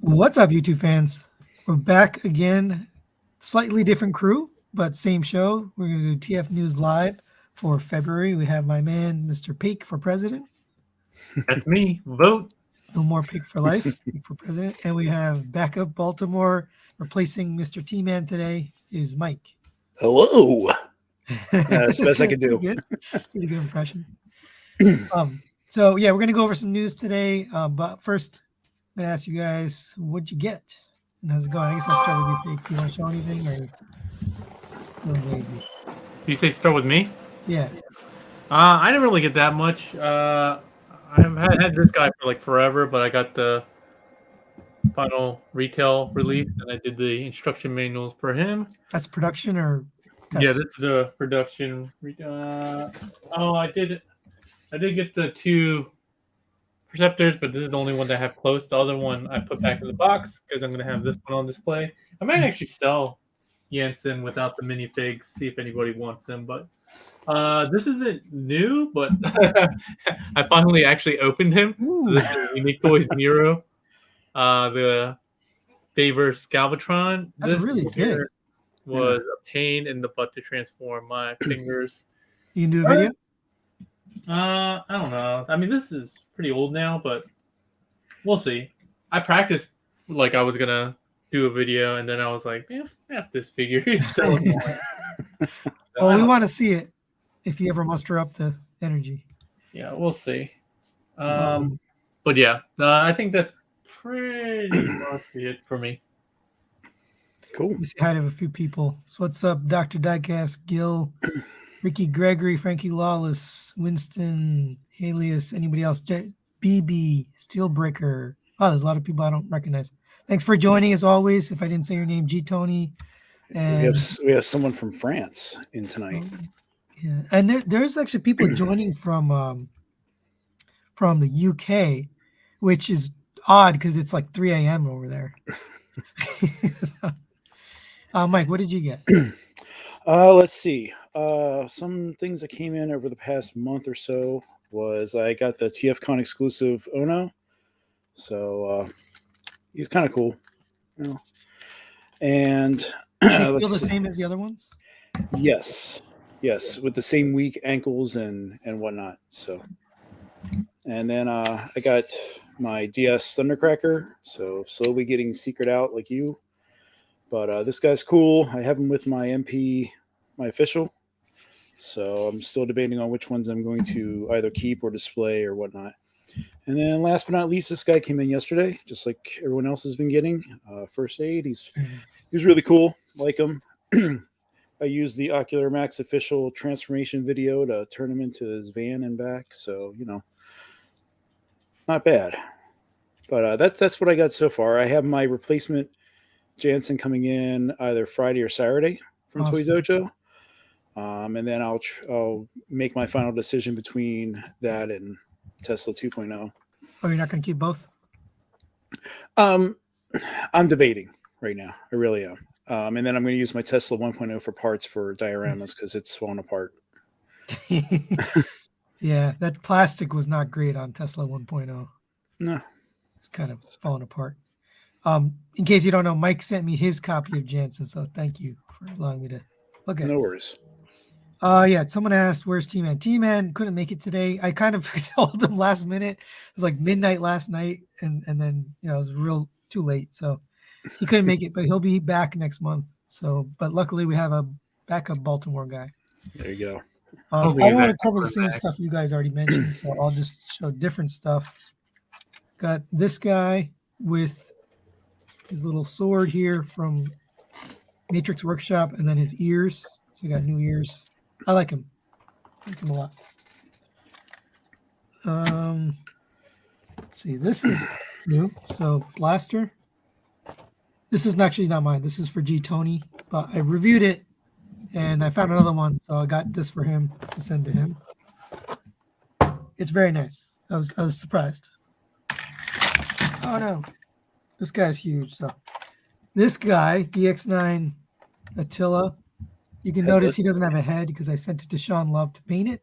What's up, YouTube fans? We're back again. Slightly different crew, but same show. We're going to do TF News Live for February. We have my man, Mr. Peak, for president. That's me. Vote. No more Peak for life, Peak for president. And we have backup Baltimore replacing Mr. T-Man today is Mike. Hello. That's the best I could do. Pretty good impression. So, yeah, we're going to go over some news today. But first, I'm going to ask you guys, what'd you get? And how's it going? I guess I'll start with you, Peak. Do you want to show anything or a little lazy? Did you say start with me? Yeah. I didn't really get that much. I've had this guy for like forever, but I got the final retail release, and I did the instruction manuals for him. That's production or test? Yeah, this is the production. I did get the two Perceptors, but this is the only one that I have close. The other one I put back in the box because I'm going to have this one on display. I might actually sell Jensen without the minifigs, see if anybody wants them. But this isn't new, but I finally actually opened him. So this is Unique Toys Nero, the Favors Galvatron. That's this really good. Was a pain in the butt to transform my fingers. You can do a video? I don't know. I mean, this is pretty old now, but we'll see. I practiced like I was gonna do a video, and then I was like, "F this figure." He's so annoying. Well, we want to see it if you ever muster up the energy. Yeah, we'll see. But yeah, I think that's pretty much it for me. Cool. Let me say hi to a few people. So what's up, Dr. Diecast, Gil, Ricky Gregory, Frankie Lawless, Winston, Halius, anybody else? BB, Steelbreaker. Oh, there's a lot of people I don't recognize. Thanks for joining as always. If I didn't say your name, G Tony. And we have someone from France in tonight. Yeah, and there's actually people joining from the UK, which is odd because it's like 3 a.m. over there. So, Mike, what did you get? Let's see. Some things that came in over the past month or so was I got the TFCon exclusive Ono. So he's kind of cool. You know. And does he feel the same as the other ones? Yes, with the same weak ankles and whatnot. So, and then I got my DS Thundercracker. So slowly getting secret out like you. But this guy's cool. I have him with my MP, my official. So I'm still debating on which ones I'm going to either keep or display or whatnot. And then last but not least, this guy came in yesterday, just like everyone else has been getting. First Aid. He's really cool. Like him. I used the Ocular Max official transformation video to turn him into his van and back. So, not bad. But that's what I got so far. I have my replacement Jansen coming in either Friday or Saturday from Toy Dojo. And then I'll make my final decision between that and Tesla 2.0. Oh, you're not going to keep both? I'm debating right now. I really am. And then I'm going to use my Tesla 1.0 for parts for dioramas because it's falling apart. Yeah, that plastic was not great on Tesla 1.0. No. It's kind of falling apart. In case you don't know, Mike sent me his copy of Jansen, so thank you for allowing me to look at it. No worries. Yeah, someone asked, where's T-Man? T-Man couldn't make it today. I kind of told him last minute. It was like midnight last night, and then, it was real too late, so he couldn't make it, but he'll be back next month. So, but luckily we have a backup Baltimore guy. There you go. I don't want to cover the same stuff you guys already mentioned, so I'll just show different stuff. Got this guy with his little sword here from Matrix Workshop, and then his ears. So got new ears. I like him. I like him a lot. Let's see. This is new. So Blaster. This is actually not mine. This is for G Tony, but I reviewed it and I found another one, so I got this for him to send to him. It's very nice. I was surprised. Oh no. This guy's huge. So this guy, DX9 Attila, you can notice he doesn't have a head because I sent it to Sean Love to paint it.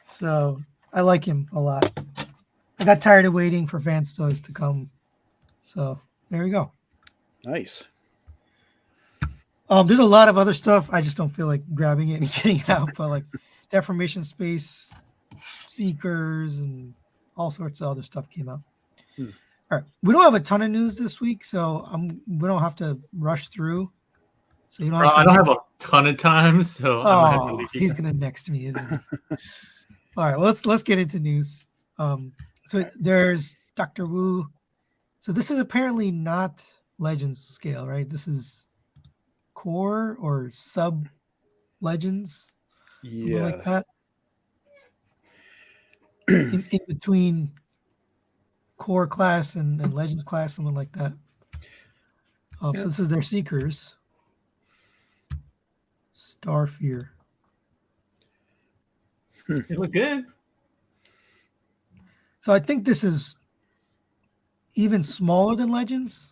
So I like him a lot. I got tired of waiting for FansToys to come. So there we go. Nice. There's a lot of other stuff. I just don't feel like grabbing it and getting it out. But like Deformation Space, Seekers, and all sorts of other stuff came out. All right, we don't have a ton of news this week, so we don't have to rush through. So you don't. I don't have a ton of time, so I'm gonna have to leave you he's guys. gonna next me, isn't he? All right, well, let's get into news. So there's Dr. Wu. So this is apparently not Legends scale, right? This is core or sub Legends, something like that. in between core class and Legends class, something like that. So this is their Seekers. Starfear. They look good. So I think this is even smaller than Legends.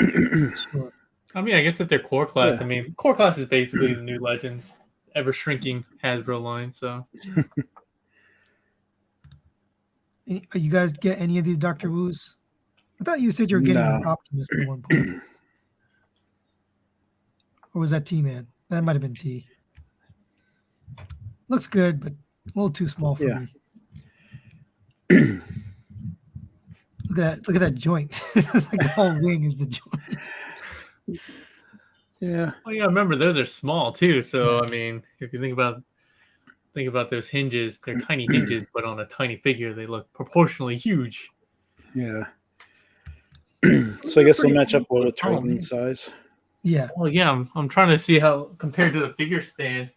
Sure. I mean, I guess if they're core class, I mean, core class is basically the new Legends, ever shrinking Hasbro line. So, you guys get any of these Dr. Wu's? I thought you said you were getting an Optimist at one point. Or was that T-Man? That might have been T. Looks good, but a little too small for me. Look at that joint. It's like the whole wing is the joint. Yeah. Well, yeah. Remember, those are small too. So, I mean, if you think about those hinges, they're tiny hinges, but on a tiny figure, they look proportionally huge. Yeah. So I guess they'll match up well with Triton size. Yeah. Well, yeah. I'm trying to see how compared to the figure stand.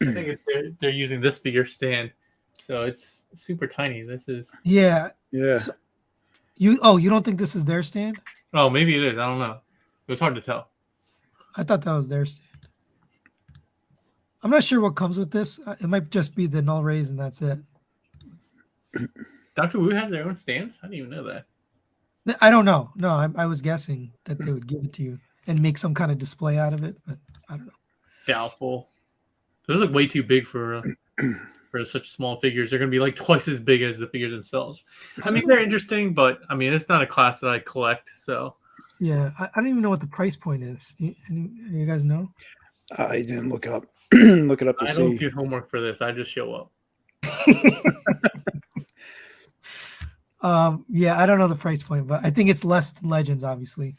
I think they're using this figure stand, so it's super tiny. This is Yeah. So you don't think this is their stand? Oh, maybe it is. I don't know. It was hard to tell. I thought that was their stand. I'm not sure what comes with this. It might just be the null rays and that's it. Dr. Wu has their own stands? I didn't even know that. I don't know. No, I was guessing that they would give it to you and make some kind of display out of it, but I don't know. Doubtful. Those look way too big for such small figures. They're going to be like twice as big as the figures themselves. I mean, they're interesting, but I mean, it's not a class that I collect. So yeah, I don't even know what the price point is. Do you guys know? I didn't look up. Look it up to see. I don't do homework for this. I just show up. Yeah, I don't know the price point, but I think it's less than Legends, obviously.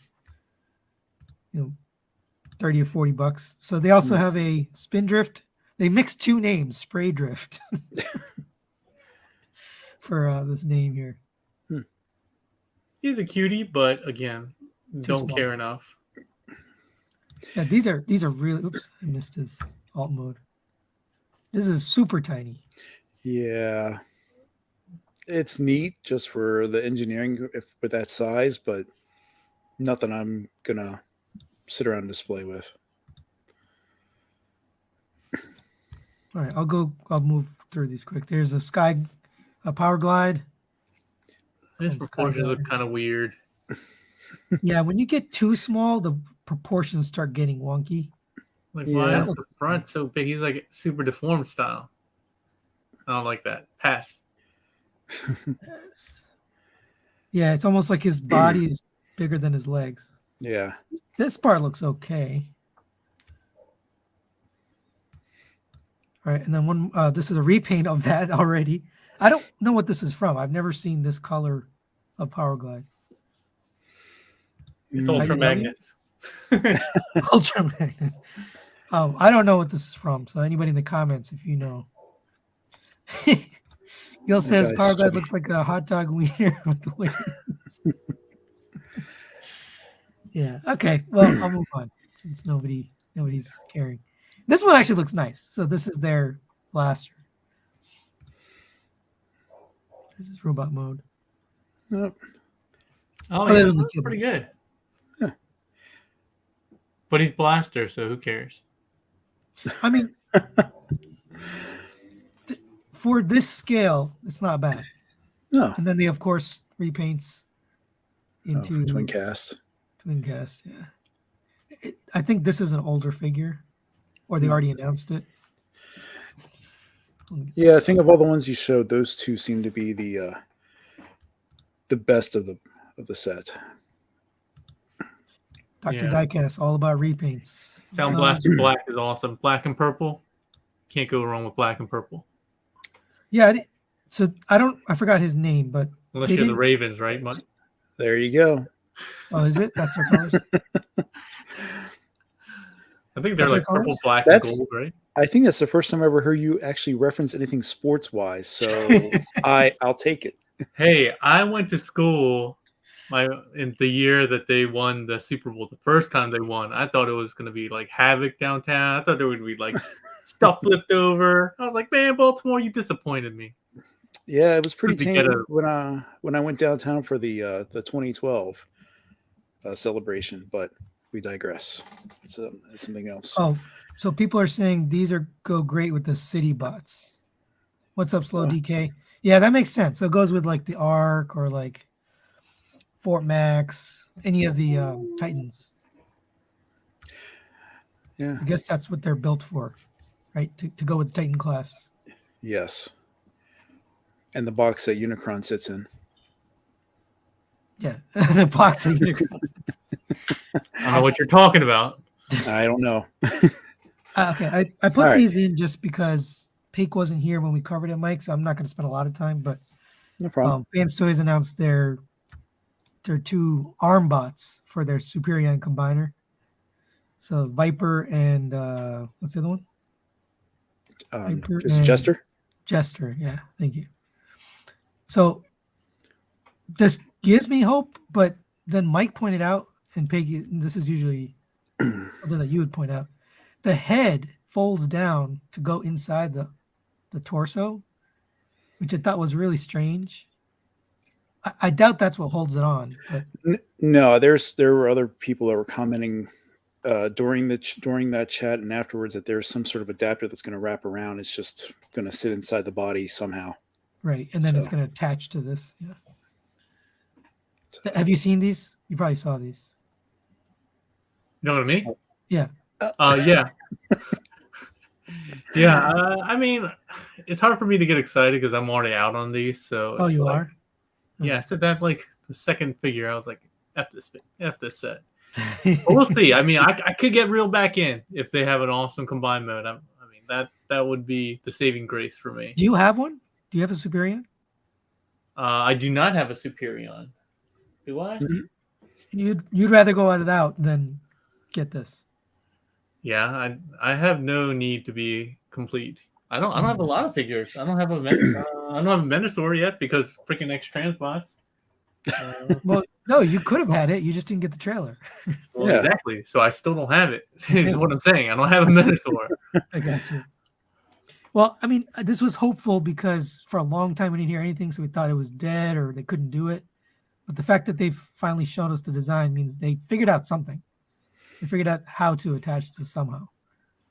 30 or $40. So they also have a Spindrift. They mixed two names, Spray Drift, for this name here. He's a cutie, but again, don't small. care enough. Yeah, these are really. Oops, I missed his alt mode. This is super tiny. Yeah. It's neat just for the engineering with that size, but nothing I'm going to sit around and display with. All right, I'll move through these quick. There's a Power Glide. His proportions look kind of weird. Yeah, when you get too small, the proportions start getting wonky. Like, why is the front so big? He's like super deformed style. I don't like that. Pass. Yeah, it's almost like his body is bigger than his legs. Yeah. This part looks okay. All right, and then this is a repaint of that already. I don't know what this is from. I've never seen this color of Power Glide. It's Ultra Magnets. Ultra Magnets. I don't know what this is from. So anybody in the comments, if you know. Gil says Power Glide looks like a hot dog wiener with the wings. Yeah. Okay. Well, I'll move on since nobody's caring. This one actually looks nice. So this is their blaster. This is robot mode. Yep. Oh, yeah, that's pretty good. Yeah. But he's blaster, so who cares? I mean, for this scale, it's not bad. No. And then they, of course, repaints into twin cast. Twin cast, yeah. I think this is an older figure, or they already announced it. Yeah, I think of all the ones you showed, those two seem to be the best of set. Dr. Yeah. Diecast, all about repaints. Sound Blaster Black is awesome. Black and purple. Can't go wrong with black and purple. Yeah, so I forgot his name, but Unless they you're the didn't- Ravens, right? There you go. Oh, is it? That's their colors. I think Is they're that like their purple, colors? black, That's- and gold, right? I think that's the first time I ever heard you actually reference anything sports wise. So I'll take it. Hey, I went to school in the year that they won the Super Bowl. The first time they won, I thought it was going to be like havoc downtown. I thought there would be like stuff flipped over. I was like, man, Baltimore, you disappointed me. Yeah, it was pretty Could be tame ghetto. when I went downtown for the 2012 celebration, but we digress. It's something else. Oh, so people are saying these go great with the city bots. What's up, Slow DK? Yeah, that makes sense. So it goes with like the Ark or like Fort Max, any of the Titans. Yeah. I guess that's what they're built for, right? To go with the Titan class. Yes. And the box that Unicron sits in. Yeah, the box that Unicrons. I don't know what you're talking about. I don't know. Okay, I put All right. these in just because Peak wasn't here when we covered it, Mike. So I'm not going to spend a lot of time. But No problem. FansToys announced their 2 arm bots for their Superion combiner. So Viper and what's the other one? Viper Just and Jester. Jester. Yeah, thank you. So this gives me hope, but then Mike pointed out, and Peggy, this is usually something that you would point out, the head folds down to go inside the torso, which I thought was really strange. I doubt that's what holds it on. But No, there were other people that were commenting during that chat and afterwards that there's some sort of adapter that's going to wrap around. It's just going to sit inside the body somehow. right, and then it's So- going to attach to this. Yeah. Have you seen these? You probably saw these. You know what I mean? Yeah. Yeah. Yeah. I mean, it's hard for me to get excited because I'm already out on these. So Oh, it's you like- are? Yeah, I said that like the second figure. I was like, F this set. But we'll see. I mean, I could get real back in if they have an awesome combined mode. I mean, that would be the saving grace for me. Do you have one? Do you have a Superion? I do not have a Superion. Do I? You'd rather go without than get this. Yeah, I have no need to be complete. I don't have a lot of figures. I don't have a Venusaur yet because freaking X-Transbots. Well, no, you could have had it. You just didn't get the trailer. Well, Yeah. exactly. So I still don't have it. Is what I'm saying. I don't have a Venusaur. I got you. Well, I mean, this was hopeful because for a long time we didn't hear anything, so we thought it was dead or they couldn't do it. But the fact that they've finally shown us the design means they figured out something. They figured out how to attach this somehow,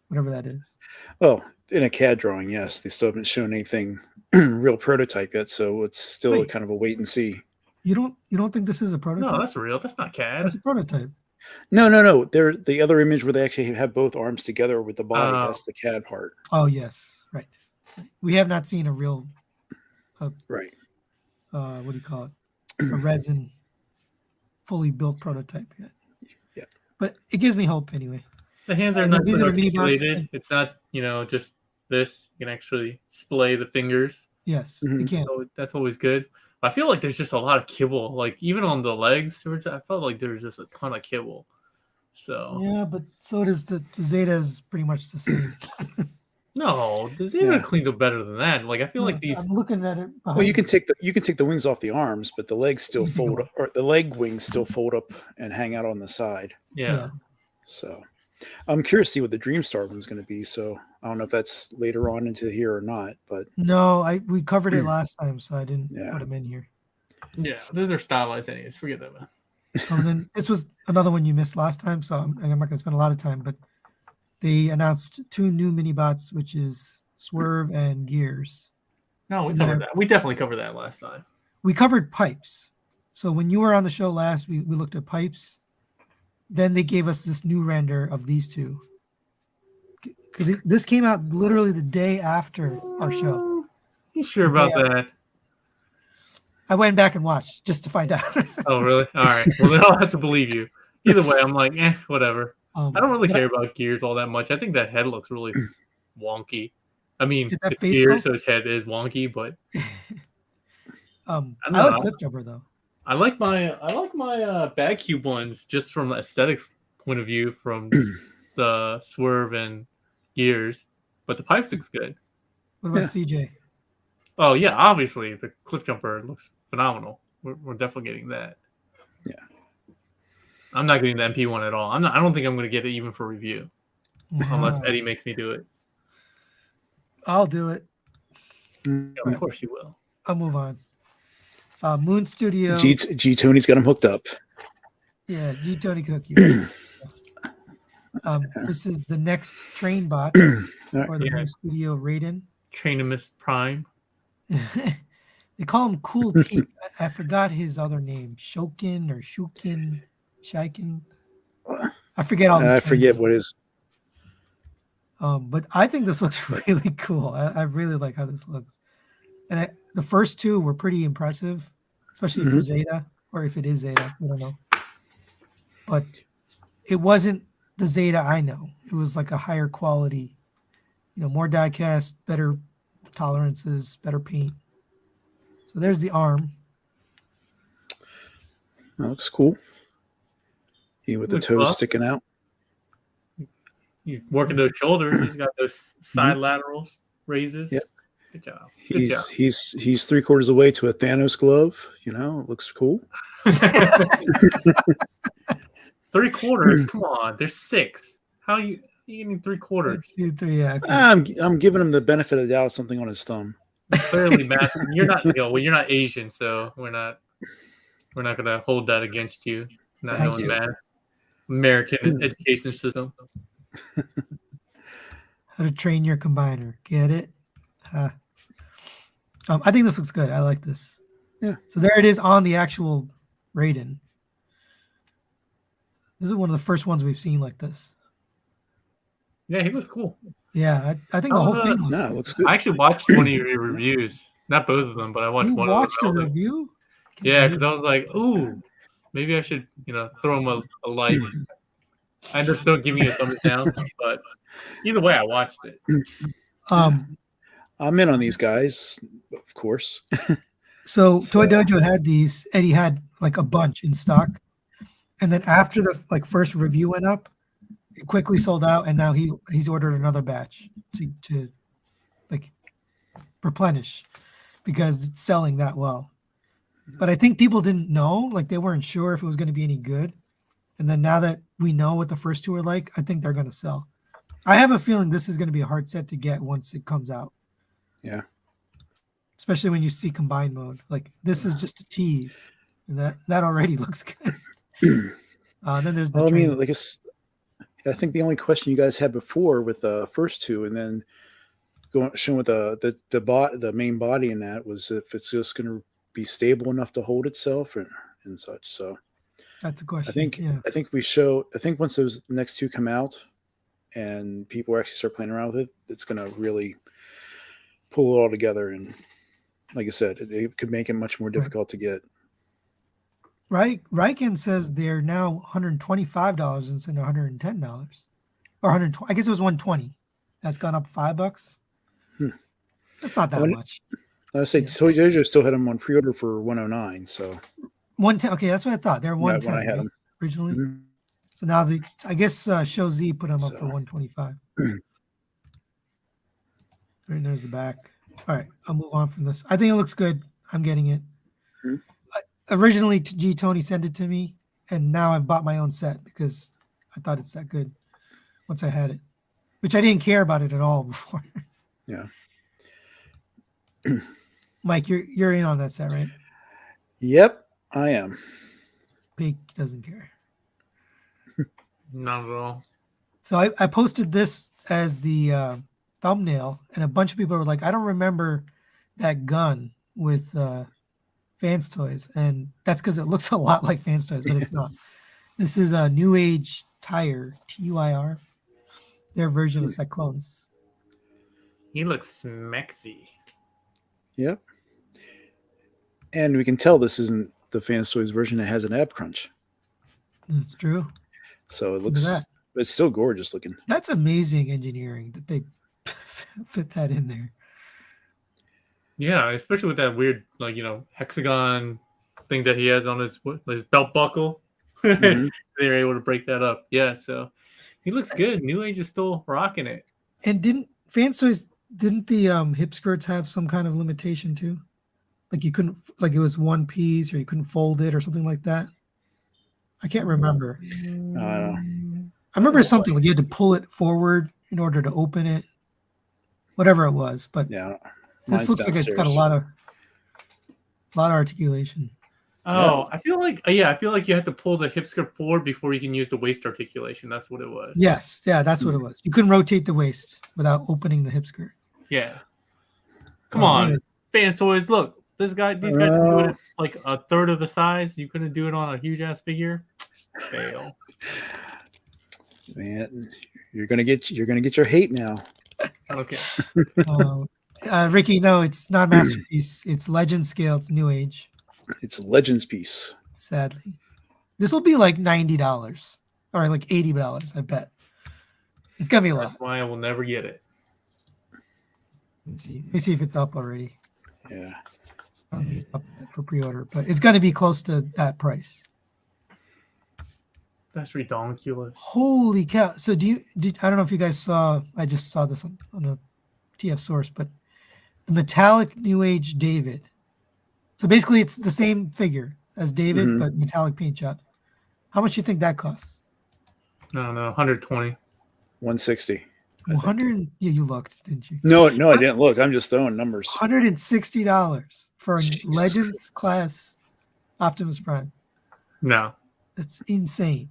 whatever that is. Well, in a CAD drawing, yes. They still haven't shown anything real prototype yet, so it's still Wait. kind of a wait and see. You don't think this is a prototype? No, that's real. That's not CAD. That's a prototype. No. They're the other image where they actually have both arms together with the body. Oh. That's the CAD part. Oh yes, right. We have not seen a real, Right. what do you call it? A resin, fully built prototype yet. Yeah. But it gives me hope anyway. The hands are And not these are the mini articulated. bots. It's not, just this. You can actually splay the fingers. Yes, Mhm. you can. So that's always good. I feel like there's just a lot of kibble. Like even on the legs, I felt like there's just a ton of kibble. So Yeah, but so does the Zeta is pretty much the same. no, the Zeta Yeah. cleans up better than that. Like I feel like these. I'm looking at it. Well, you can take the wings off the arms, but the legs still You can fold go up, or the leg wings still fold up and hang out on the side. Yeah. So I'm curious to see what the Dreamstar one's going to be. So I don't know if that's later on into here or not, but No, we covered it last time, so I didn't Yeah. put them in here. Yeah, those are stylized anyways. Forget that, man. And then this was another one you missed last time, so I'm not going to spend a lot of time. But they announced 2 new mini bots, which is Swerve and Gears. No, we And covered then- that. We definitely covered that last time. We covered pipes. So when you were on the show last, we looked at pipes. Then they gave us this new render of these 2. Because this came out literally the day after our show. You sure about that? I went back and watched just to find out. Oh, really? All right. Well, then I'll have to believe you. Either way, I'm like, whatever. I don't really but care about Gears all that much. I think that head looks really wonky. I mean, Get that it's face Gears, sculpt? so his head is wonky, but I I don't like know. Cliff Jumper though. I like my bag cube ones just from the aesthetic point of view from the Swerve and Gears, but the pipe stick's good. What about Yeah. CJ? Oh yeah, obviously the Cliff Jumper looks phenomenal. We're definitely getting that. Yeah. I'm not getting the MP one at all. I don't think I'm going to get it even for review unless Wow. Eddie makes me do it. I'll do it. Yeah, of course you will. I'll move on. Moon Studio. G Tony's got him hooked up. Yeah, G Tony could hook you. This is the next train bot or the Yeah. Moon Studio Raiden. Trainimus Prime. They call him Cool Pete. I forgot his other name. Shokin or Shukin, Shikin. I forget all this. I forget what his. But I think this looks really cool. I really like how this looks. And the first two were pretty impressive, especially for Zeta, or if it is Zeta, I don't know. But it wasn't the Zeta I know. It was like a higher quality, more die cast, better tolerances, better paint. So there's the arm. That looks cool. He with the Looks toes rough. sticking out. He's working those shoulders. He's got those side laterals, raises. Yep. Good job. Good job. He's 3/4 away to a Thanos glove. It looks cool. 3/4. Come on, there's 6. How you getting 3/4? 2, 3, yeah. Okay. I'm giving him the benefit of the doubt. Something on his thumb. Clearly, Matt, you're not. You're not Asian, so we're not gonna hold that against you. Not Thank knowing you. math. American education system. How to train your combiner. Get it? I think this looks good. I like this. Yeah. So there it is on the actual Raiden. This is one of the first ones we've seen like this. Yeah, he looks cool. Yeah, I think the whole thing looks No, good. it looks good. I actually watched one of your reviews. Not both of them, but I watched You one watched of a them. review? Yeah, because I was like, ooh, maybe I should, throw him a like. I ended up still giving you a thumbs down, but either way, I watched it. I'm in on these guys, of course. So Toy Dojo had these. Eddie had like a bunch in stock, and then after the first review went up, it quickly sold out, and now he's ordered another batch to replenish because it's selling that well. But I think people didn't know, they weren't sure if it was going to be any good, and then now that we know what the first two are like, I think they're going to sell. I have a feeling this is going to be a hard set to get once it comes out. Yeah. Especially when you see combined mode. This is just a tease, and that already looks good. Then there's the train. I think the only question you guys had before with the first two, and then showing with the main body in that, was if it's just going to be stable enough to hold itself and such. So That's a question. I think once those next two come out and people actually start playing around with it, it's going to really pull it all together. And like I said, it could make it much more difficult to get. Right. Riken says they're now $125 instead of $110, or 120. I guess it was 120. That's gone up $5. That's not that much. I would say Toy Dojo still had them on pre-order for 109. So 110. Okay, that's what I thought. They're 110 when I had them originally. Mm-hmm. So now I guess Show Z put them up for 125. And there's the back. All right, I'll move on from this. I think it looks good. I'm getting it. Originally, G Tony sent it to me, and now I've bought my own set because I thought it's that good once I had it, which I didn't care about it at all before. Yeah. Mike, you're in on that set, right? Yep, I am. Pig doesn't care. Not at all. So I posted this as the thumbnail, and a bunch of people were like, I don't remember that gun with FansToys, and that's because it looks a lot like FansToys, but it's not. This is a New Age Tire, TUIR, their version of Cyclones. He looks smexy. Yep. And we can tell this isn't the FansToys version that has an ab crunch. That's true. So it Look looks, at that. but it's still gorgeous looking. That's amazing engineering that they fit that in there. Yeah, especially with that weird, like, hexagon thing that he has on his belt buckle. Mhm. They're able to break that up. Yeah, so he looks good. New Age is still rocking it. And didn't the hip skirts have some kind of limitation too? Like you couldn't, like it was one piece, or you couldn't fold it, or something like that. I can't remember. I don't know. I remember something like you had to pull it forward in order to open it, whatever it was. But Yeah. this looks like it's got a lot of articulation. Oh, I feel like you have to pull the hip skirt forward before you can use the waist articulation. That's what it was. Yes, yeah, that's what it was. You couldn't rotate the waist without opening the hip skirt. Yeah. Come on, FansToys. Look, these guys can do it like a third of the size. You couldn't do it on a huge ass figure. Fail. Man, you're gonna get your hate now. Okay. Ricky, no, it's not masterpiece. It's legend scale. It's New Age. It's a Legends piece. Sadly, this will be like $90 or like $80. I bet it's gonna be a lot. That's why I will never get it. Let's see if it's up already. Yeah. Up for pre-order, but it's gonna be close to that price. That's ridiculous. Holy cow! So I don't know if you guys saw. I just saw this on a TF source, but the metallic New Age David. So basically, it's the same figure as David, but metallic paint job. How much do you think that costs? I don't know, 120. 160. 100. Yeah, you looked, didn't you? No, I didn't look. I'm just throwing numbers. $160 for a Jesus Legends class Optimus Prime. No. That's insane.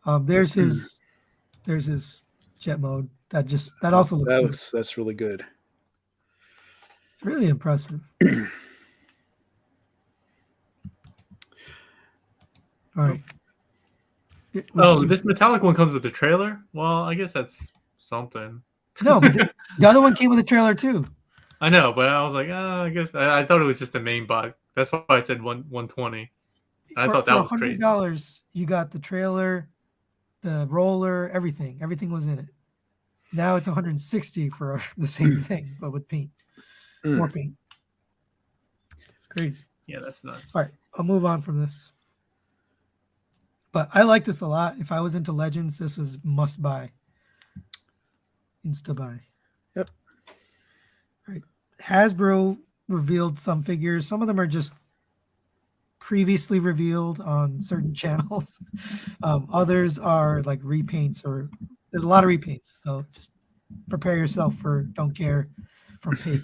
There's his jet mode. That also looks good. That's really good. It's really impressive. All right. Oh, this metallic one comes with the trailer? Well, I guess that's something. No, but the other one came with a trailer too. I know, but I was like, I guess I thought it was just the main box. That's why I said 120. I thought that was crazy. $100, you got the trailer, the roller, everything. Everything was in it. Now it's 160 for the same thing, but with paint. More paint. It's crazy. Yeah, that's nuts. All right, I'll move on from this. But I like this a lot. If I was into Legends, this was must buy. Insta buy. Yep. All right. Hasbro revealed some figures. Some of them are just previously revealed on certain channels. Others are like repaints, or there's a lot of repaints. So just prepare yourself for don't care from paint.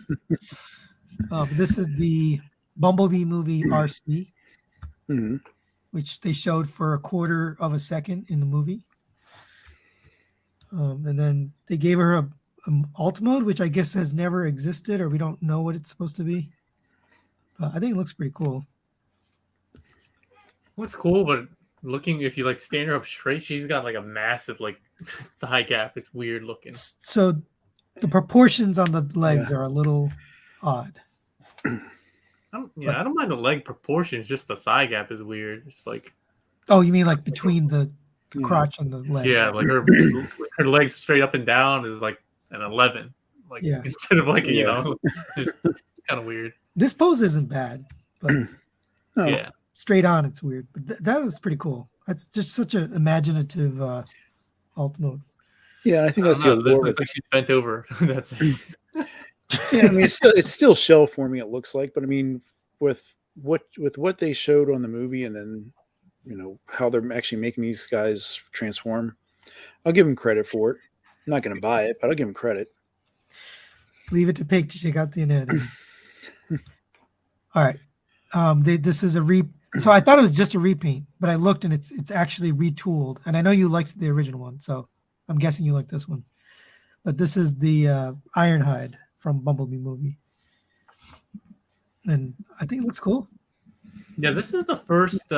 This is the Bumblebee movie RC, which they showed for a quarter of a second in the movie. And then they gave her a alt mode, which I guess has never existed, or we don't know what it's supposed to be. But I think it looks pretty cool. Looks cool, but looking, if you like stand her up straight, she's got like a massive like thigh gap. It's weird looking. So the proportions on the legs are a little odd. I don't mind the leg proportions. Just the thigh gap is weird. It's like, oh, you mean like between the crotch and the leg? Yeah, like her legs straight up and down is like an 11. Like instead of like it's kind of weird. This pose isn't bad, but yeah, straight on it's weird. But that was pretty cool. That's just such an imaginative alt mode. Yeah, I think that's the allure. Looks like she's bent over. That's it. Yeah, I mean it's still shell forming. It looks like, but I mean with what they showed on the movie, and then how they're actually making these guys transform, I'll give them credit for it. I'm not going to buy it, but I'll give them credit. Leave it to Pig to check out the anatomy. All right, this is so I thought it was just a repaint, but I looked and it's actually retooled. And I know you liked the original one, so I'm guessing you like this one. But this is the Ironhide from Bumblebee movie, and I think it looks cool. Yeah, this is the first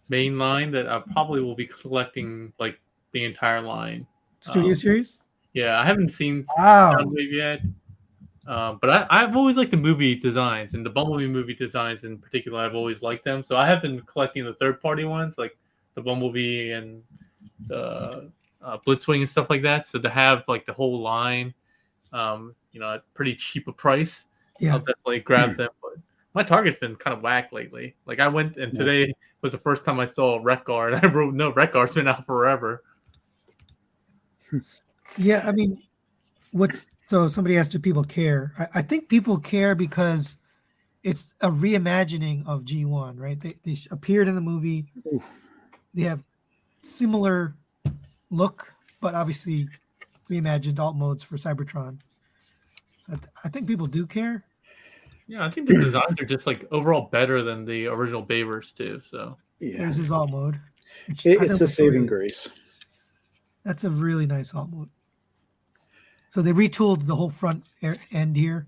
main line that I probably will be collecting, like the entire line. Studio series? Yeah, I haven't seen Wow. Soundwave yet. But I've always liked the movie designs, and the Bumblebee movie designs in particular. I've always liked them, so I have been collecting the third-party ones, like the Bumblebee and the Blitzwing and stuff like that. So to have like the whole line, at pretty cheap a price, Yeah. I'll definitely grab them. But my Target's been kind of whack lately. Like I went, and today was the first time I saw Wreck-Gar, and I wrote, no, Wreck-Gar's been out forever. Yeah, I mean, so somebody asked, do people care? I think people care because it's a reimagining of G1, right? They appeared in the movie. Oof. They have similar look, but obviously reimagined alt modes for Cybertron. I think people do care. Yeah, I think the designs are just like overall better than the original Bayverse too. So There's his alt mode. It's a saving grace. That's a really nice alt mode. So they retooled the whole front end here.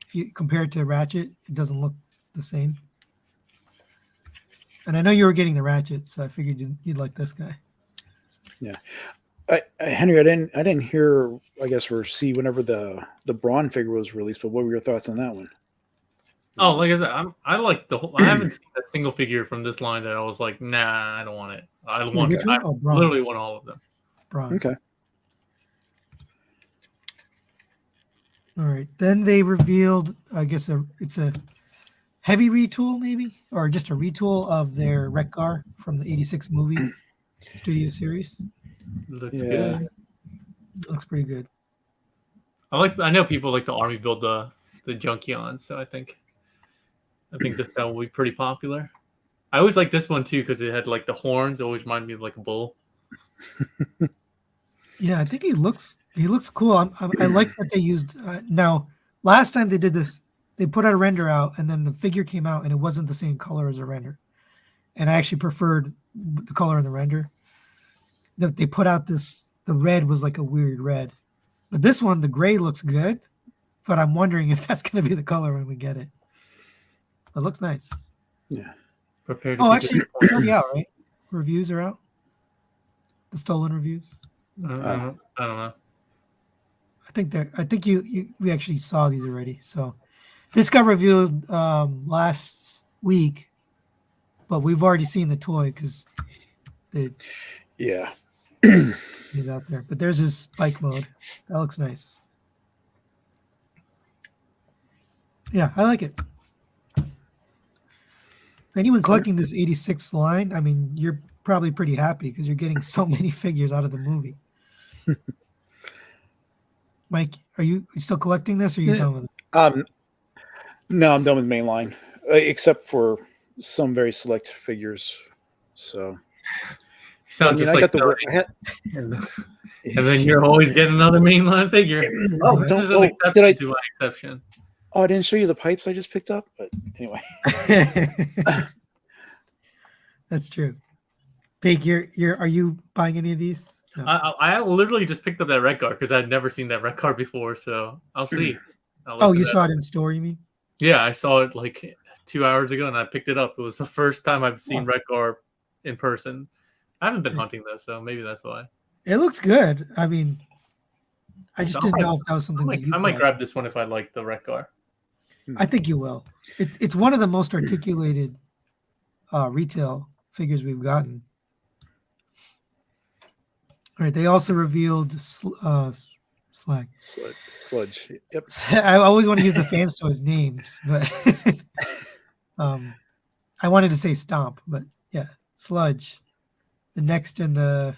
If you compare it to Ratchet, it doesn't look the same. And I know you were getting the Ratchet, so I figured you'd like this guy. Yeah, Henry, I didn't hear, I guess, or see whenever the Braun figure was released. But what were your thoughts on that one? Oh, like I said, I like the whole. I haven't seen a single figure from this line that I was like, nah, I don't want it. I literally want all of them. Braun. Okay. All right. Then they revealed, I guess it's a heavy retool, maybe, or just a retool of their Wreck-Gar from the '86 movie studio series. Looks good. Looks pretty good. I know people like the Army build the Junkions, so I think this guy will be pretty popular. I always like this one too because it had like the horns. It always reminded me of like a bull. Yeah, I think he looks cool. I like that they used. Now, last time they did this, they put out a render out, and then the figure came out, and it wasn't the same color as a render. And I actually preferred the color in the render. They put out the red was like a weird red, but this one, the gray looks good. But I'm wondering if that's going to be the color when we get it. It looks nice. Yeah. Actually, it's already out, right? Reviews are out. The stolen reviews. I don't know. I think we actually saw these already. So this got reviewed last week, but we've already seen the toy because he's out there. But there's his bike mode. That looks nice. Yeah, I like it. Anyone collecting this '86 line, I mean, you're probably pretty happy because you're getting so many figures out of the movie. Mike, are you still collecting this, or are you done with it? No, I'm done with mainline, except for some very select figures. So, you sound just like and then you're always getting another mainline figure. Oh, this is an exception to my exception. Oh, I didn't show you the pipes I just picked up, but anyway. That's true. Pig, are you buying any of these? No. I literally just picked up that Wreck-Gar because I'd never seen that Wreck-Gar before, so I'll see. You saw it in store, you mean? Yeah, I saw it like 2 hours ago, and I picked it up. It was the first time I've seen Wreck-Gar in person. I haven't been hunting though, so maybe that's why. It looks good. I mean, I just didn't know if that was something I might grab this one if I like the Wreck-Gar. I think you will. It's one of the most articulated retail figures we've gotten. All right. They also revealed Sludge. Yep. I always want to use the FansToys names, but I wanted to say Stomp, but yeah, Sludge. The next in the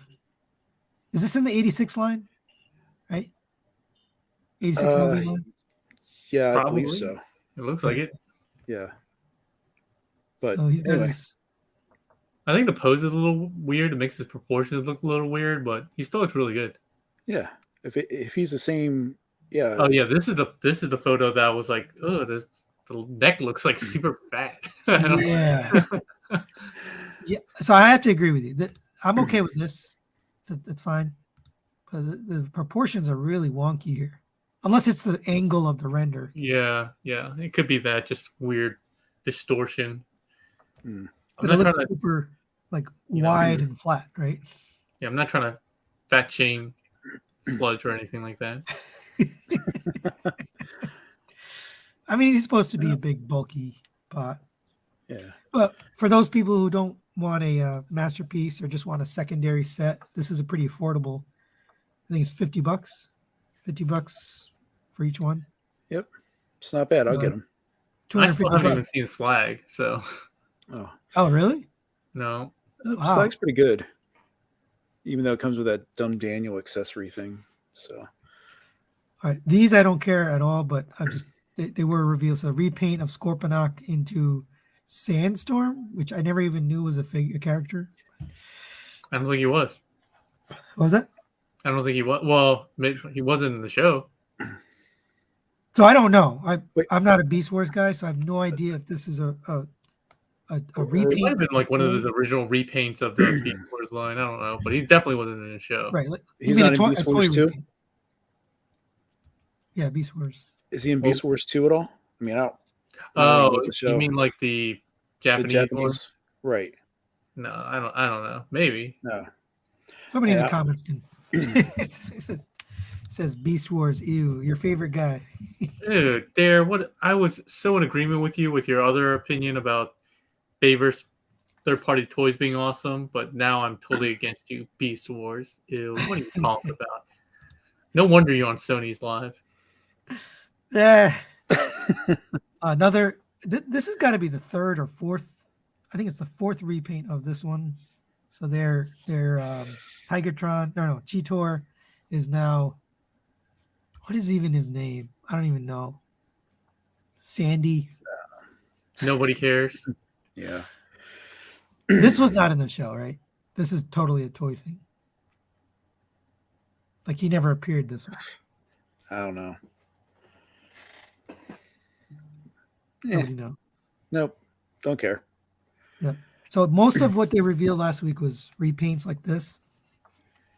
is this in the '86 line, right? '86 movie line. Yeah, probably. I believe so. It looks like it. Yeah. But so he's got his. I think the pose is a little weird. It makes his proportions look a little weird, but he still looks really good. Yeah. If he's the same, yeah. Oh yeah, this is the photo that was like, oh, the neck looks like super fat. Yeah. Yeah. So I have to agree with you. I'm okay with this. That's fine. But the proportions are really wonky here. Unless it's the angle of the render. Yeah. It could be that just weird distortion. But it looks super wide and flat, right? Yeah, I'm not trying to fat shame Sludge or anything like that. I mean, he's supposed to be a big, bulky pot. Yeah. But for those people who don't want a masterpiece or just want a secondary set, this is a pretty affordable. I think it's $50. $50 for each one. Yep. It's not bad. I'll So, get them. I still haven't even $250. seen Slag, so Oh, really? no. Wow. Slag's pretty good. Even though it comes with that dumb Daniel accessory thing. So All right, these I don't care at all, but I'm just they were revealed. So repaint of Scorponok into Sandstorm, which I never even knew was a character. I don't think he was. What was that? I don't think he was. Well, he wasn't in the show. So I don't know. Wait. I'm not a Beast Wars guy, so I have no idea if this is a It repaint. might have been like one of those original repaints of the Beast Wars line. I don't know, but he definitely wasn't in the show. Right. Like, he's you mean not in Beast Wars 2? repaint. Yeah, Beast Wars. Is he in Beast Wars 2 at all? I mean, I don't Oh, know the show. you mean like the Japanese, the one? Japanese? Right. No, I don't know. Maybe. No. Somebody in Yeah. the comments can. It says Beast Wars. Ew, your favorite guy. Dude, Dare, what I was so in agreement with you with your other opinion about Favors third-party toys being awesome, but now I'm totally against you. Beast Wars. Ew, what are you talking about? No wonder you're on Sony's Live. Yeah. Another. This has got to be the third or fourth. I think it's the fourth repaint of this one. So their Tigertron, no, Cheetor is now. What is even his name? I don't even know. Sandy. Nobody cares. Yeah. This was not in the show, right? This is totally a toy thing. Like he never appeared this way. I don't know. Nobody knows. Nope. Don't care. Yeah. So most of what they revealed last week was repaints like this.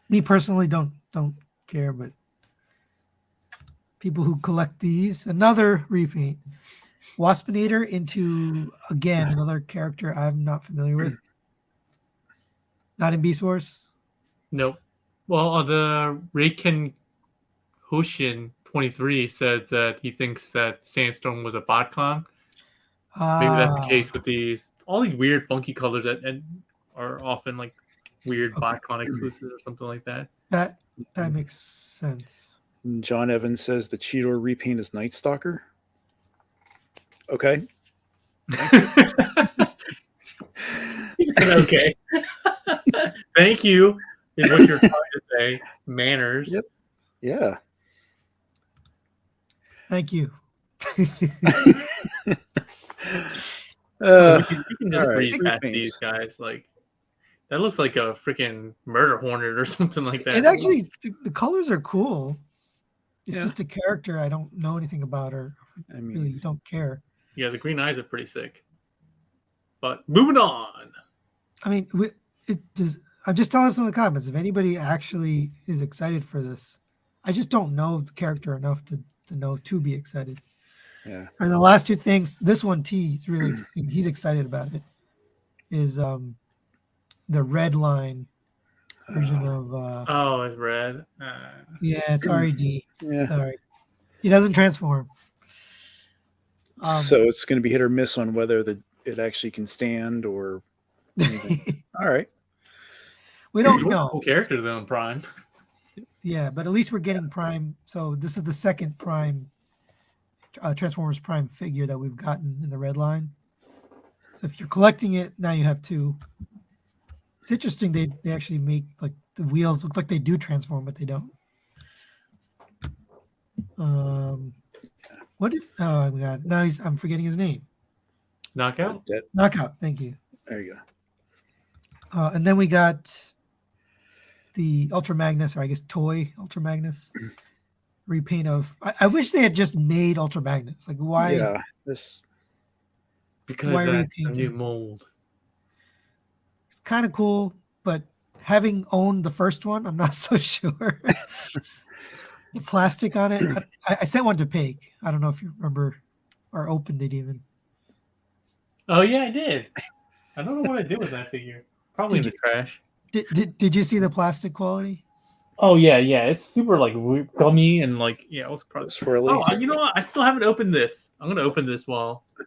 Me personally don't care, but people who collect these, another repaint. Waspinator into again another character I'm not familiar with. Not in Beast Wars. Nope. Well, the Reiken Hoshin 23 says that he thinks that Sandstorm was a botcon. Maybe that's the case with these all these weird funky colors that and are often like weird botcon exclusives or something like that. That makes sense. John Evans says the Cheetor repaint is Night Stalker. Okay. He said okay. Thank you is what you're trying to say. Manners. Yep. Yeah. Thank you. We can just all right, breeze past repaints. these guys. Like that looks like a freaking murder hornet or something like that. And actually, the colors are cool. It's Yeah. just a character I don't know anything about or I mean, really don't care. Yeah, the green eyes are pretty sick. But moving on. I mean, I'm just telling us in the comments if anybody actually is excited for this. I just don't know the character enough to know to be excited. yeah. And the last two things, this one T, he's excited about it. Is the red line version of Oh, it's red. yeah, it's RED. Yeah. Sorry, he doesn't transform. So it's going to be hit or miss on whether it actually can stand or anything. All right. We don't Cool know. character though in Prime. Yeah, but at least we're getting Prime. So this is the second Prime Transformers Prime figure that we've gotten in the red line. So if you're collecting it, now you have two. It's interesting they actually make like the wheels look like they do transform, but they don't. What is oh my god, now I'm forgetting his name. Knockout? Knockout, thank you. There you go. And then we got the Ultra Magnus, or I guess toy Ultra Magnus repaint of. I wish they had just made Ultra Magnus. Like why? Yeah. This. Because Why are that's we a painting? new mold. It's kind of cool, but having owned the first one, I'm not so sure. The plastic on it. I sent one to Pig. I don't know if you remember or opened it even. Oh yeah, I did. I don't know what I did with that figure. Probably in Did the trash. Did you see the plastic quality? Oh yeah, it's super like gummy and like it was probably. Swirly. Oh, you know what? I still haven't opened this. I'm gonna open this while I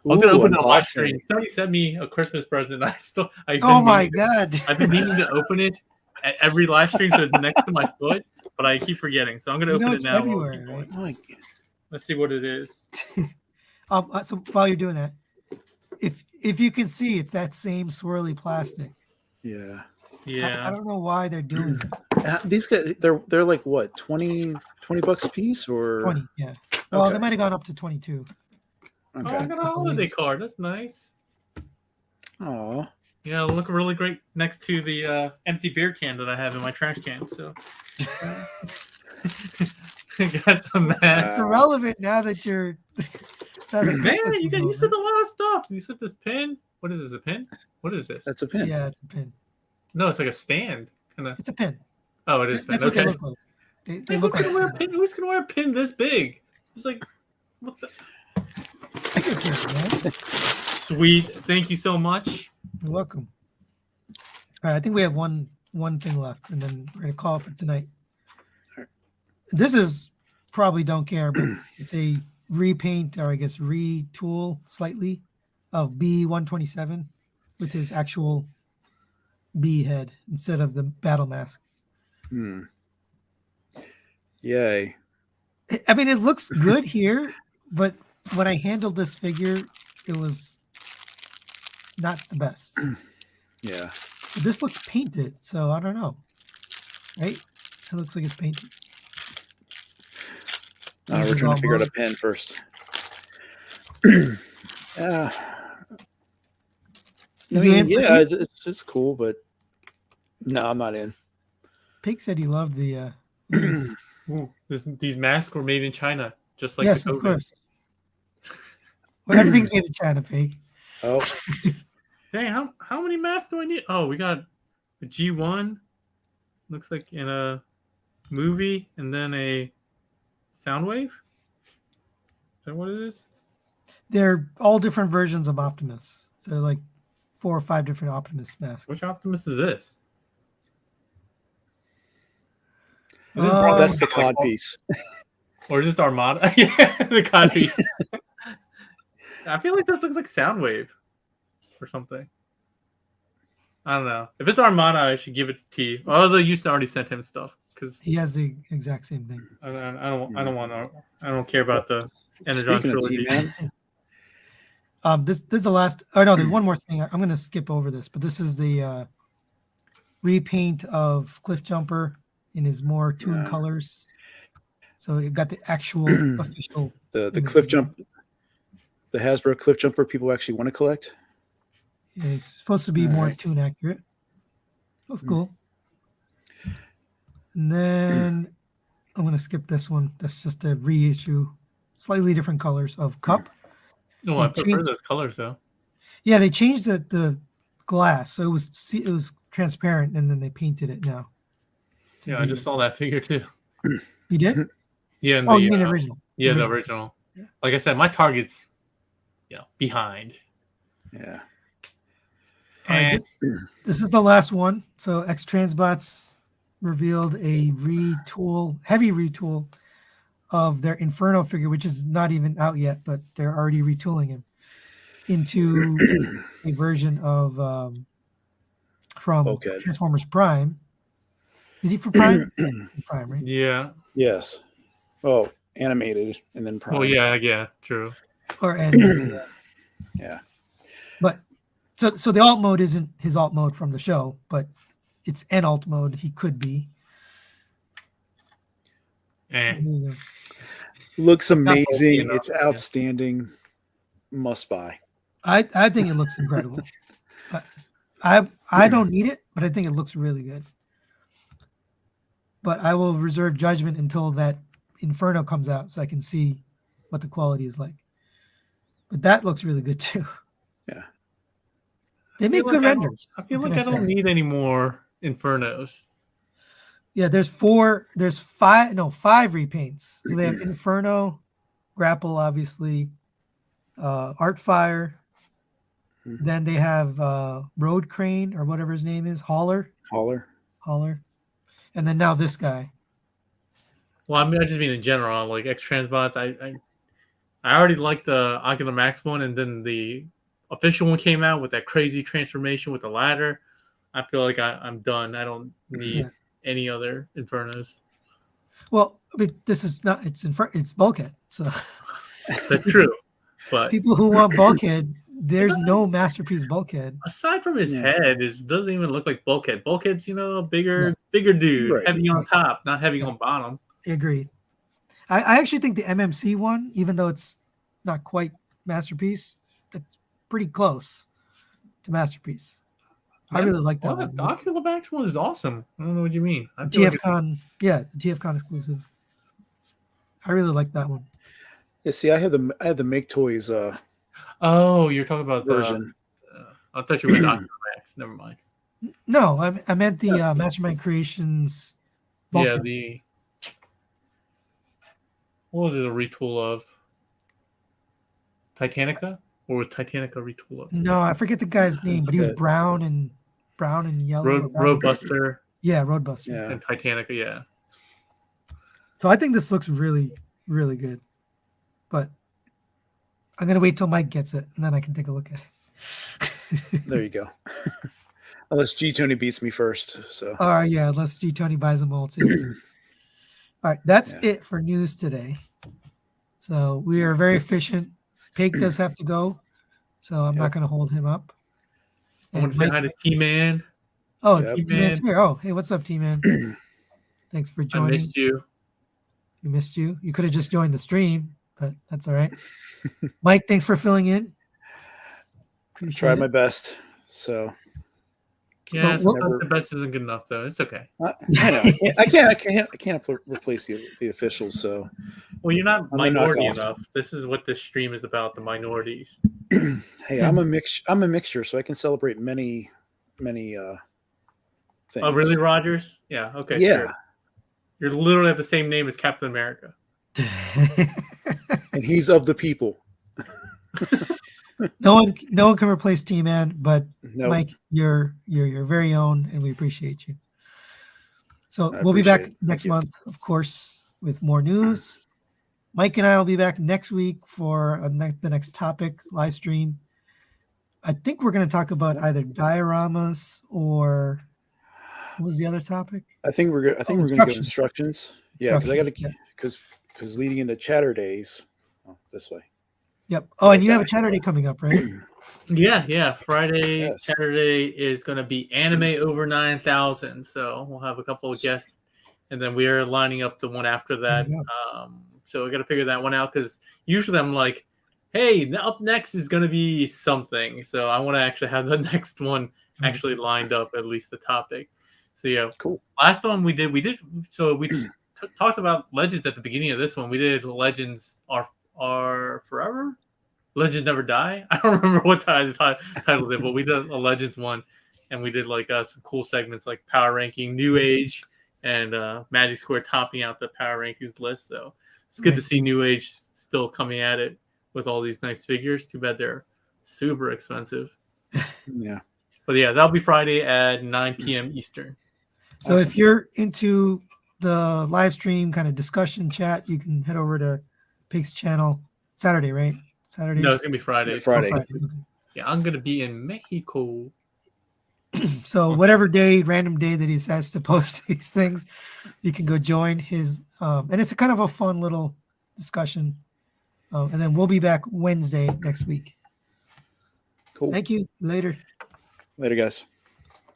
was gonna open it on live stream. Somebody sent me a Christmas present. Oh my god! I've been meaning to open it at every live stream, so it's next to my foot, but I keep forgetting. So I'm gonna open it now. February, right? Let's see what it is. So while you're doing that, if you can see, it's that same swirly plastic. Yeah. Yeah. I don't know why they're doing it. These guys, they're like what, 20 bucks a piece or 20, yeah. Well, Okay. they might have gone up to 22. Oh, I got a holiday card. That's nice. Oh. Yeah, it'll look really great next to the empty beer can that I have in my trash can. So, got some masks. It's irrelevant now that you're. Man, you said a lot of stuff. You said this pin. What is this? A pin? What is this? That's a pin. Yeah, it's a pin. No, it's like a stand. It's a pin. Oh, it is. That's okay. what they look like. Who's gonna wear a pin? Who's gonna wear a pin this big? It's like, what the? Sweet. Thank you so much. You're welcome. All right, I think we have one thing left, and then we're gonna call it for tonight. This is probably don't care, but it's a repaint, or I guess retool slightly, of B-127 with his actual B head instead of the battle mask. Yay. I mean, it looks good here, but when I handled this figure, it was not the best. Yeah. But this looks painted, so I don't know. Right? It looks like it's painted. We're trying to figure out a pen first. It's cool, but no, I'm not in. Pig said he loved the. Ooh, these masks were made in China, just like yes, the of course. Well, everything's made in China, Pig. Oh, dang! How many masks do I need? Oh, we got the G1. Looks like in a movie, and then a Soundwave. Is that what it is? They're all different versions of Optimus. So like 4 or 5 different Optimus masks. Which Optimus is this? That's the cod piece. Or is this Armada? Yeah, the cod piece. I feel like this looks like Soundwave or something. I don't know. If it's Armada, I should give it to T. Although you already sent him stuff because he has the exact same thing. I don't care about the Energon trilogy. This is the last. Oh no, there's one more thing. I'm going to skip over this, but this is the repaint of Cliff Jumper in his more tuned colors. So you've got the actual official. The Cliff Jump, the Hasbro Cliff Jumper people actually want to collect. Yeah, it's supposed to be more tune accurate. That's cool. And then I'm going to skip this one. That's just a reissue, slightly different colors of Cup. No, I prefer those colors though. Yeah, they changed the glass, so it was transparent, and then they painted it now. Yeah, I just saw that figure too. You did? Yeah. You mean the original? Yeah, the original. Yeah. Like I said, my target's behind. Yeah. And this is the last one. So X-Transbots revealed a heavy retool of their Inferno figure, which is not even out yet, but they're already retooling him into a version of from Transformers Prime. Is he for Prime? Prime, right? Yeah. Yes. Oh, animated and then Prime. Oh yeah, true. Or animated. Yeah. But so the alt mode isn't his alt mode from the show, but it's an alt mode he could be. Looks amazing. It's outstanding. Must buy. I think it looks incredible. I don't need it, but I think it looks really good. But I will reserve judgment until that Inferno comes out so I can see what the quality is like. But that looks really good too. Yeah. They make good renders. I feel like I don't need any more Infernos. Yeah, there's 5 repaints. So they have Inferno, Grapple, obviously, Artfire. Then they have Road Crane or whatever his name is, Hauler. and then now this guy. Well, I just mean in general, like X-Transbots. I already liked the Ocular Max one, and then the official one came out with that crazy transformation with the ladder. I feel like I'm done. I don't need any other Infernos. Well, I mean, this is not. It's Bulkhead. So That's true, but people who want Bulkhead, there's no masterpiece Bulkhead. aside from his head, it doesn't even look like Bulkhead. Bulkhead's a bigger dude, Right. heavy on top, not heavy on bottom. Agreed. I actually think the MMC one, even though it's not quite masterpiece, it's pretty close to masterpiece. I really like that one. The Ocular Max one is awesome. I don't know what you mean. I feel TFCon, the TFCon exclusive. I really like that one. Yeah, see, I had the Make Toys oh, you're talking about version. I thought you were Ocular Max. Never mind. No, I meant the Mastermind Creations. Bulkhead. Yeah, what was it a retool of? Titanica? Or was Titanica a retool of? No, I forget the guy's name, but he was brown and yellow. Roadbuster. Yeah, Roadbuster. Yeah. And Titanica, yeah. So I think this looks really, really good. But I'm going to wait till Mike gets it, and then I can take a look at it. There you go. Unless G Tony beats me first. So. Yeah, unless G Tony buys them all too. All right, that's it for news today. So we are very efficient. Pig does have to go, so I'm not going to hold him up. I want to say hi to T-Man. Oh, T-Man's here. Oh, hey, what's up, T-Man? Thanks for joining. I missed you. We missed you. You could have just joined the stream, but that's all right. Mike, thanks for filling in. Tried my best. So. Yeah, sometimes the best isn't good enough, though. It's okay. I know. I can't replace the officials. So, well, you're not minority enough. This is what this stream is about: the minorities. Hey, I'm a mixture, so I can celebrate many things. Oh, really, Rogers? Yeah. Okay. Yeah. Sure. You're literally have the same name as Captain America. And he's of the people. No one can replace T-Man, but Nope. Mike, you're your very own, and we appreciate you. So we'll be back next month, of course, with more news. Mike and I will be back next week for the next topic live stream. I think we're going to talk about either dioramas or what was the other topic? I think we're going to go instructions. Yeah, because because leading into Chatter Days, this way. Yep. Oh, and you have a Chatter Day coming up, right? Yeah. Friday, Saturday is going to be Anime Over 9,000. So we'll have a couple of guests, and then we are lining up the one after that. So we got to figure that one out because usually I'm like, hey, up next is going to be something. So I want to actually have the next one actually lined up, at least the topic. So yeah, cool. Last one we did. So we just talked about Legends at the beginning of this one. We did Legends are forever. Legends Never Die. I don't remember what title did, but we did a Legends one, and we did like some cool segments like Power Ranking, New Age, and Magic Square topping out the Power Rankings list. So it's good to see New Age still coming at it with all these nice figures. Too bad they're super expensive. Yeah. But yeah, that'll be Friday at 9 p.m. Eastern. So if you're into the live stream kind of discussion chat, you can head over to Pig's channel Saturday, right? Saturday. No, it's gonna be Friday. Yeah, Friday. Okay. Yeah, I'm gonna be in Mexico. So whatever random day that he decides to post these things, you can go join his. And it's a kind of a fun little discussion. And then we'll be back Wednesday next week. Cool. Thank you. Later. Later, guys.